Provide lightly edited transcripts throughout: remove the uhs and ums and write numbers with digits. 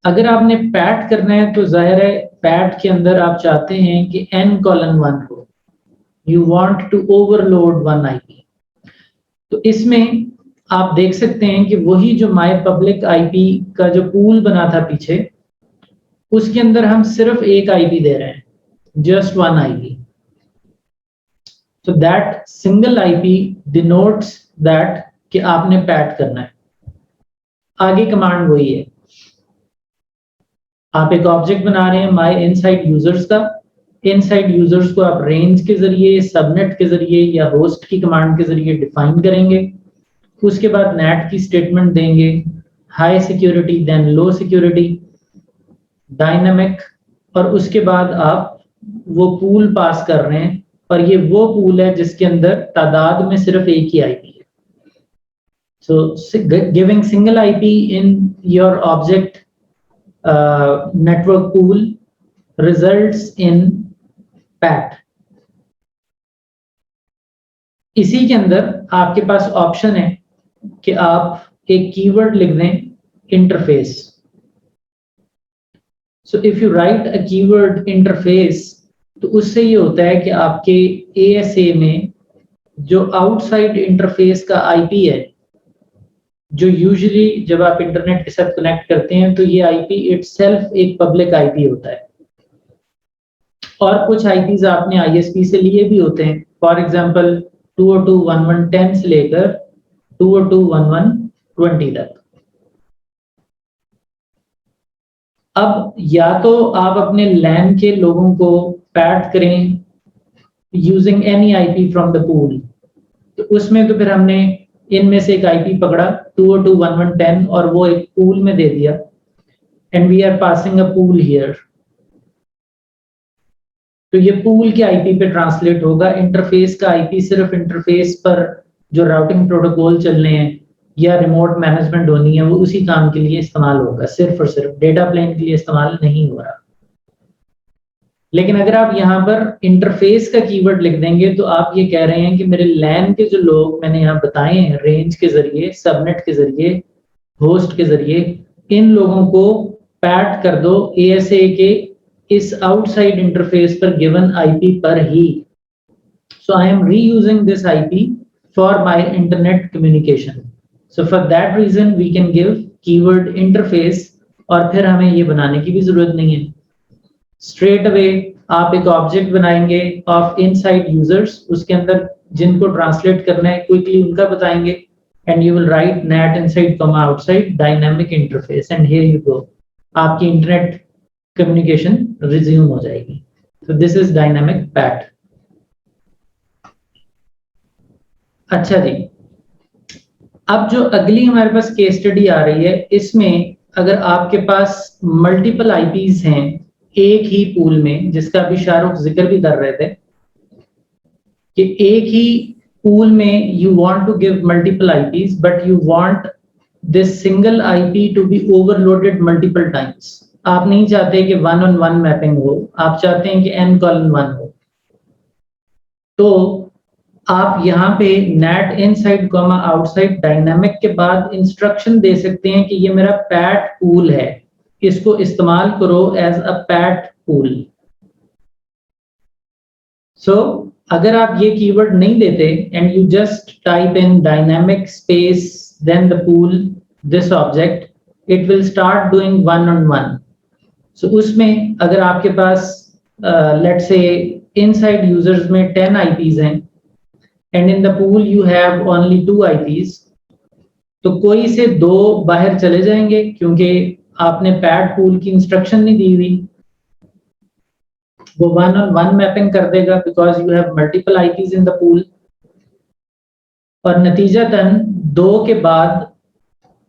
अगर आपने पैट करना है तो जाहिर है पैट के अंदर आप चाहते हैं कि n:1 हो, you want to overload one IP. तो इसमें आप देख सकते हैं कि वही जो माय पब्लिक आईपी का जो पूल बना था पीछे, उसके अंदर हम सिर्फ एक आईपी दे रहे हैं, just one IP. So that single IP denotes that कि आपने पैट करना है। आगे कमांड वही है, आप एक ऑब्जेक्ट बना रहे हैं माय इनसाइड यूजर्स का। इनसाइड यूजर्स को आप रेंज के जरिए, सबनेट के जरिए या होस्ट की कमांड के जरिए डिफाइन करेंगे। उसके बाद नेट की स्टेटमेंट देंगे, high security then low security, dynamic, और उसके बाद आप वो पूल पास कर रहे हैं, और ये वो पूल है जिसके अंदर तादाद में सिर्फ एक ही आईपी है। So giving single IP in your object network pool results in PAT. इसी के अंदर आपके पास ऑप्शन है कि आप एक कीवर्ड लिख दें, interface. So if you right a keyword interface, तो उससे ये होता है कि आपके ASA में जो आउटसाइड इंटरफेस का आईपी है, जो यूजुअली जब आप इंटरनेट के साथ कनेक्ट करते हैं तो ये आईपी इटसेल्फ एक पब्लिक आईपी होता है। और कुछ आईपीज आपने ISP से लिए भी होते हैं, फॉर एग्जांपल 202.11.10 से लेकर 202.11.20 तक। अब या तो आप अपने LAN के लोगों को पैट करें using any IP from the pool, तो उसमें तो फिर हमने इनमें से एक आईपी पकड़ा 202.11.10 और वो एक पूल में दे दिया, and we are passing a pool here. तो ये पूल के आईपी पे ट्रांसलेट होगा। इंटरफेस का आईपी सिर्फ इंटरफेस पर जो राउटिंग प्रोटोकॉल चलने हैं या रिमोट मैनेजमेंट होनी है वो उसी काम के लिए इस्तेमाल होगा, सिर्फ और सिर्फ डेटा प्लेन के लिए इस्तेमाल नहीं हो रहा। लेकिन अगर आप यहाँ पर इंटरफेस का कीवर्ड लिख देंगे तो आप ये कह रहे हैं कि मेरे LAN के जो लोग मैंने यहाँ बताए हैं, रेंज के जरिए, सबनेट के जरिए, होस्ट के जरिए, इन लोगों को पैट कर दो ASA के इस आउटसाइड इंटरफेस पर गिवन आईपी पर ही। So I am reusing this IP for my internet communication. So for that reason we can give keyword interface, और फिर हमें ये बनाने की भी जरूरत नहीं है। स्ट्रेट अवे आप एक ऑब्जेक्ट बनाएंगे ऑफ इनसाइड यूजर्स, उसके अंदर जिनको ट्रांसलेट करना है क्विकली उनका बताएंगे, and you will write net inside comma outside dynamic interface, and here you go, आपकी इंटरनेट कम्युनिकेशन रिज्यूम हो जाएगी। तो दिस इज डायनामिक पैट। अच्छा जी, अब जो अगली हमारे पास केस स्टडी आ रही है, इसमें अगर आपके पास मल्टीपल आईपीज हैं एक ही पूल में, जिसका अभी शाहरुख जिक्र भी कर रहे थे कि एक ही पूल में you want to give multiple IPs but you want this single IP to be overloaded multiple times. आप नहीं चाहते कि 1-on-1 मैपिंग हो, आप चाहते हैं कि n:1 हो। तो आप यहाँ पे net inside comma outside dynamic के बाद इंस्ट्रक्शन दे सकते हैं कि ये मेरा पैट पूल है, इसको इस्तेमाल करो as a PAT pool. So अगर आप ये कीवर्ड नहीं देते and you just type in dynamic space then the pool this object, it will start doing 1-on-1। So उसमें अगर आपके पास लेट्स से इनसाइड यूजर्स में 10 आईपीज हैं and in the pool you have only 2 IPs, तो कोई से 2 बाहर चले जाएंगे क्योंकि आपने पैट पूल की इंस्ट्रक्शन नहीं दी हुई, वो 1-on-1 मैपिंग कर देगा because you have multiple IPs in the pool, और नतीजतन 2 के बाद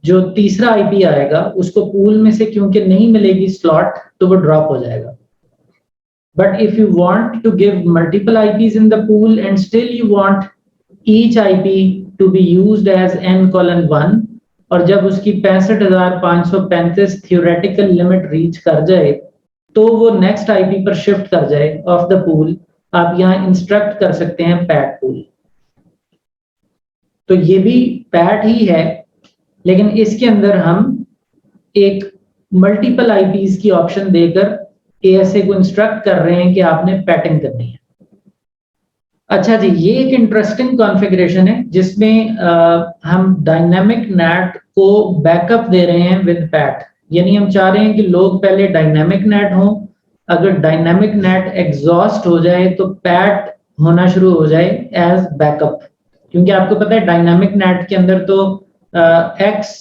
जो तीसरा आईपी आएगा उसको पूल में से क्योंकि नहीं मिलेगी स्लॉट, तो वो ड्रॉप हो जाएगा। But if you want to give multiple IPs in the pool and still you want each IP to be used as n:1, और जब उसकी 65,535 थियोरेटिकल लिमिट रीच कर जाए तो वो नेक्स्ट आईपी पर शिफ्ट कर जाए ऑफ द पूल, आप यहाँ इंस्ट्रक्ट कर सकते हैं पैट पूल। तो ये भी पैट ही है, लेकिन इसके अंदर हम एक मल्टीपल आईपीज की ऑप्शन देकर एएसए को इंस्ट्रक्ट कर रहे हैं कि आपने पैटिंग करनी है। अच्छा जी, ये एक इंटरेस्टिंग कॉन्फ़िगरेशन है जिसमें हम डायनामिक नेट को बैकअप दे रहे हैं विद पैट, यानी हम चाह रहे हैं कि लोग पहले डायनामिक नेट हों, अगर डायनामिक नेट एग्जॉस्ट हो जाए तो पैट होना शुरू हो जाए एज बैकअप, क्योंकि आपको पता है डायनामिक नेट के अंदर तो एक्स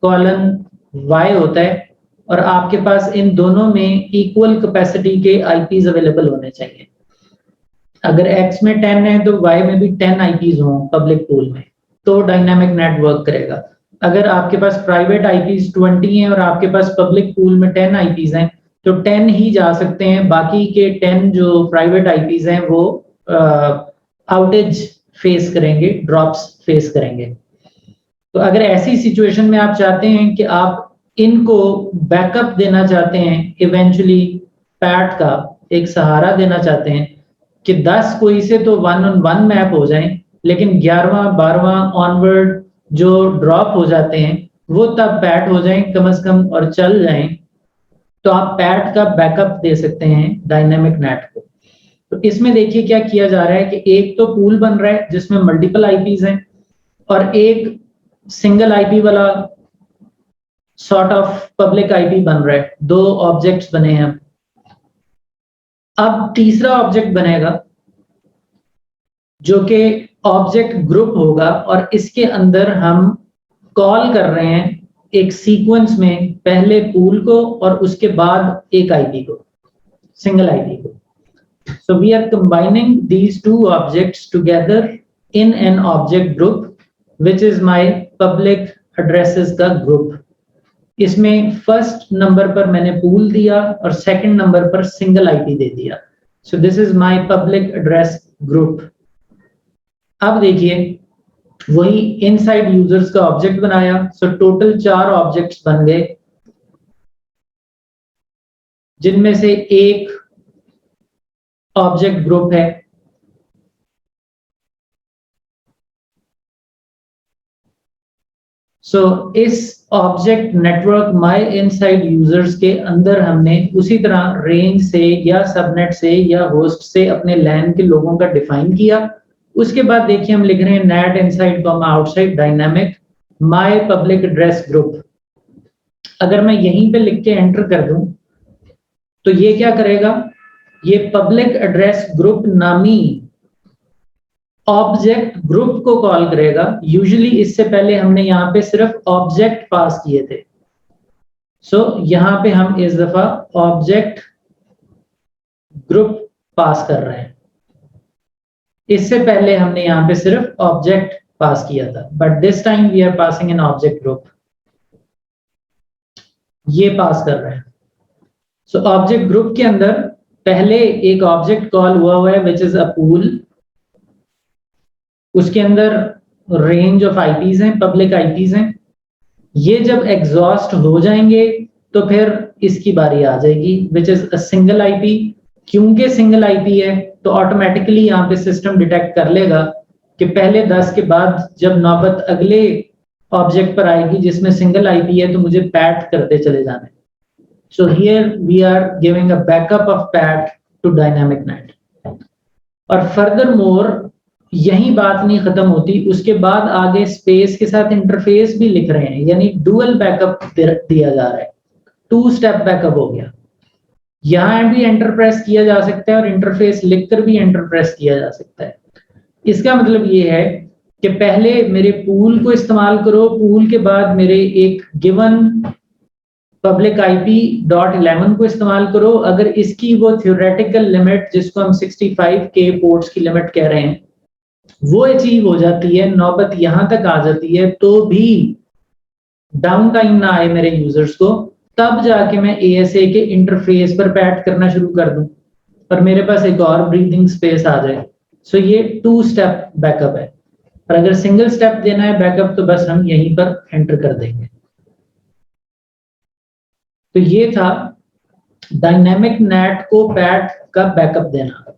कॉलन वाई होता है और आपके पास इन दोनों में इक्वल कैपेसिटी के आईपीज अवेलेबल होने चाहिए। अगर x में 10 है तो y में भी 10 आईपीज हों पब्लिक पूल में, तो डायनामिक नेट वर्क करेगा। अगर आपके पास प्राइवेट आईपीज 20 हैं और आपके पास पब्लिक पूल में 10 आईपीज हैं तो 10 ही जा सकते हैं, बाकी के 10 जो प्राइवेट आईपीज हैं वो आउटेज फेस करेंगे, ड्रॉप्स फेस करेंगे। तो अगर ऐसी सिचुएशन में आप चाहते हैं कि आप इनको बैकअप देना चाहते हैं, इवेंचुअली पैट का एक सहारा देना चाहते हैं कि 10 कोई से तो 1-on-1 मैप हो जाएं, लेकिन 11वां 12वां ऑनवर्ड जो ड्रॉप हो जाते हैं वो तब पैट हो जाएं कम से कम और चल जाएं, तो आप पैट का बैकअप दे सकते हैं डायनामिक नेट को। तो इसमें देखिए क्या किया जा रहा है कि एक तो पूल बन रहा है जिसमें मल्टीपल आईपीज हैं और एक सिंगल आईपी वाला सॉर्ट ऑफ पब्लिक आईपी बन रहा है, दो ऑब्जेक्ट्स बने हैं। अब तीसरा ऑब्जेक्ट बनेगा जो कि ऑब्जेक्ट ग्रुप होगा और इसके अंदर हम कॉल कर रहे हैं एक सीक्वेंस में पहले पूल को और उसके बाद एक आईपी को, सिंगल आईपी को। So we are combining these two objects together in an object group, which is my public addresses का group. इसमें फर्स्ट नंबर पर मैंने पूल दिया और सेकंड नंबर पर सिंगल आईपी दे दिया। So this is my public address group. अब देखिए वही इनसाइड यूजर्स का ऑब्जेक्ट बनाया, सो टोटल 4 ऑब्जेक्ट्स बन गए, जिनमें से एक ऑब्जेक्ट ग्रुप है। सो इस object network my inside users के अंदर हमने उसी तरह रेंज से या सबनेट से या होस्ट से अपने लैन के लोगों का डिफाइन किया। उसके बाद देखिए हम लिख रहे हैं net inside comma outside dynamic my public address group. अगर मैं यहीं पे लिख के एंटर कर दूं तो ये क्या करेगा, ये पब्लिक एड्रेस ग्रुप नामी ऑब्जेक्ट ग्रुप को कॉल करेगा। यूजुअली इससे पहले हमने यहाँ पे सिर्फ ऑब्जेक्ट पास किए थे, सो यहाँ पे हम इस दफा ऑब्जेक्ट ग्रुप पास कर रहे हैं। इससे पहले हमने यहाँ पे सिर्फ ऑब्जेक्ट पास किया था, but this time we are passing an object group. ये पास कर रहे हैं। सो ऑब्जेक्ट ग्रुप के अंदर पहले एक ऑब्जेक्ट कॉल हुआ है विच इज अ पूल, उसके अंदर रेंज ऑफ आईपीज हैं, पब्लिक आईपीज हैं। ये जब एग्जॉस्ट हो जाएंगे तो फिर इसकी बारी आ जाएगी which is a single IP. क्योंकि सिंगल आईपी है तो ऑटोमेटिकली यहाँ पे सिस्टम डिटेक्ट कर लेगा कि पहले 10 के बाद जब नौबत अगले ऑब्जेक्ट पर आएगी जिसमें सिंगल आईपी है तो मुझे पैट करते चले जाने। So here we are giving a backup of PAT to dynamic NAT. और फर्दर मोर यही बात नहीं खत्म होती, उसके बाद आगे स्पेस के साथ इंटरफेस भी लिख रहे हैं, यानी डुअल बैकअप दिया जा रहा है। 2 स्टेप बैकअप हो गया। यहां भी एंटर प्रेस किया जा सकता है और इंटरफेस लिखकर भी एंटर प्रेस किया जा सकता है। इसका मतलब ये है कि पहले मेरे पूल को इस्तेमाल करो, पूल के बाद मेरे एक गिवन पब्लिक आईपी .11 को इस्तेमाल करो। अगर इसकी वो थ्योरेटिकल लिमिट जिसको हम 65K पोर्ट्स की लिमिट कह रहे हैं वो अचीव हो जाती है, नौबत यहां तक आ जाती है, तो भी डाउन टाइम ना आए मेरे यूजर्स को, तब जाके मैं एएसए के इंटरफेस पर पैट करना शुरू कर दूं और मेरे पास एक और ब्रीदिंग स्पेस आ जाए। सो ये 2 स्टेप बैकअप है। और अगर सिंगल स्टेप देना है बैकअप तो बस हम यहीं पर एंटर कर देंगे। तो ये था डायनामिक नेट को पैट का बैकअप देना।